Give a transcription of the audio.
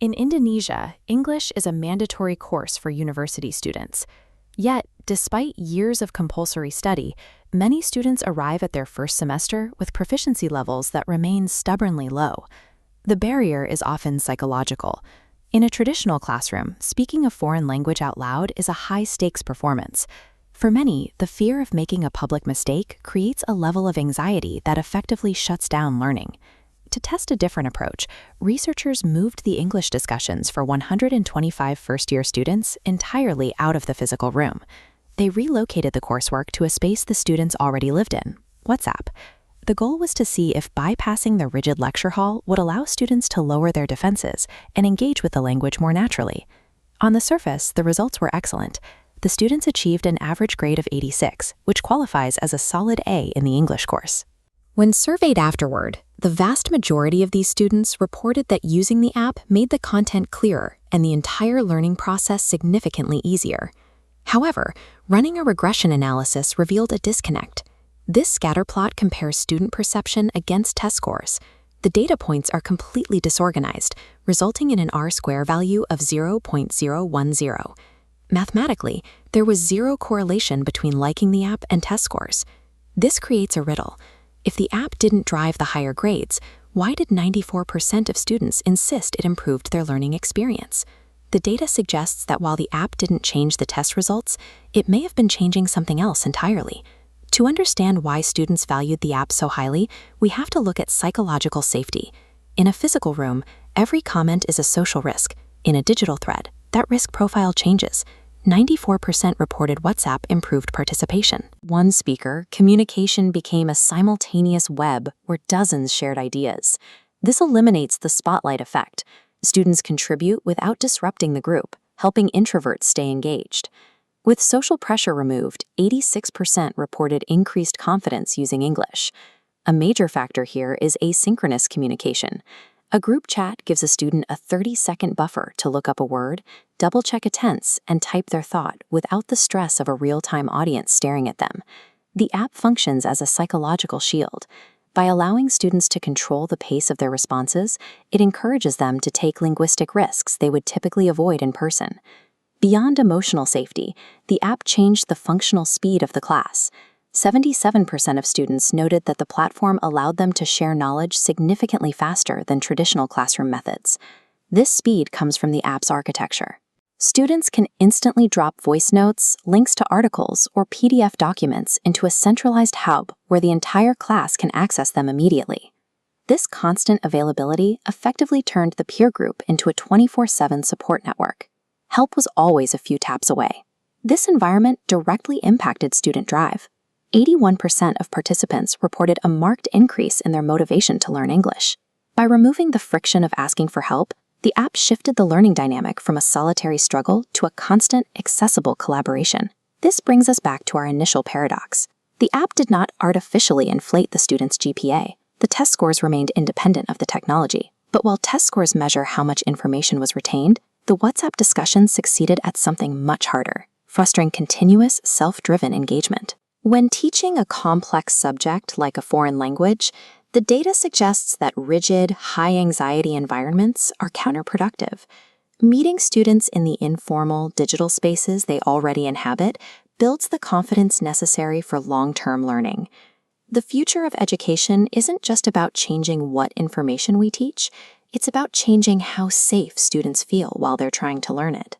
In Indonesia, English is a mandatory course for university students. Yet, despite years of compulsory study, many students arrive at their first semester with proficiency levels that remain stubbornly low. The barrier is often psychological. In a traditional classroom, speaking a foreign language out loud is a high-stakes performance. For many, the fear of making a public mistake creates a level of anxiety that effectively shuts down learning. To test a different approach, researchers moved the English discussions for 125 first-year students entirely out of the physical room. They relocated the coursework to a space the students already lived in, WhatsApp. The goal was to see if bypassing the rigid lecture hall would allow students to lower their defenses and engage with the language more naturally. On the surface, the results were excellent. The students achieved an average grade of 86, which qualifies as a solid A in the English course. When surveyed afterward, the vast majority of these students reported that using the app made the content clearer and the entire learning process significantly easier. However, running a regression analysis revealed a disconnect. This scatterplot compares student perception against test scores. The data points are completely disorganized, resulting in an R-square value of 0.010. Mathematically, there was zero correlation between liking the app and test scores. This creates a riddle. If the app didn't drive the higher grades, why did 94% of students insist it improved their learning experience? The data suggests that while the app didn't change the test results, it may have been changing something else entirely. To understand why students valued the app so highly, we have to look at psychological safety. In a physical room, every comment is a social risk. In a digital thread, that risk profile changes. 94% reported WhatsApp improved participation. One speaker, communication became a simultaneous web where dozens shared ideas. This eliminates the spotlight effect. Students contribute without disrupting the group, helping introverts stay engaged. With social pressure removed, 86% reported increased confidence using English. A major factor here is asynchronous communication. A group chat gives a student a 30-second buffer to look up a word, double-check a tense, and type their thought without the stress of a real-time audience staring at them. The app functions as a psychological shield. By allowing students to control the pace of their responses, it encourages them to take linguistic risks they would typically avoid in person. Beyond emotional safety, the app changed the functional speed of the class. 77% of students noted that the platform allowed them to share knowledge significantly faster than traditional classroom methods. This speed comes from the app's architecture. Students can instantly drop voice notes, links to articles, or PDF documents into a centralized hub where the entire class can access them immediately. This constant availability effectively turned the peer group into a 24/7 support network. Help was always a few taps away. This environment directly impacted student drive. 81% of participants reported a marked increase in their motivation to learn English. By removing the friction of asking for help, the app shifted the learning dynamic from a solitary struggle to a constant, accessible collaboration. This brings us back to our initial paradox. The app did not artificially inflate the student's GPA. The test scores remained independent of the technology. But while test scores measure how much information was retained, the WhatsApp discussion succeeded at something much harder, fostering continuous, self-driven engagement. When teaching a complex subject like a foreign language, the data suggests that rigid, high-anxiety environments are counterproductive. Meeting students in the informal, digital spaces they already inhabit builds the confidence necessary for long-term learning. The future of education isn't just about changing what information we teach, it's about changing how safe students feel while they're trying to learn it.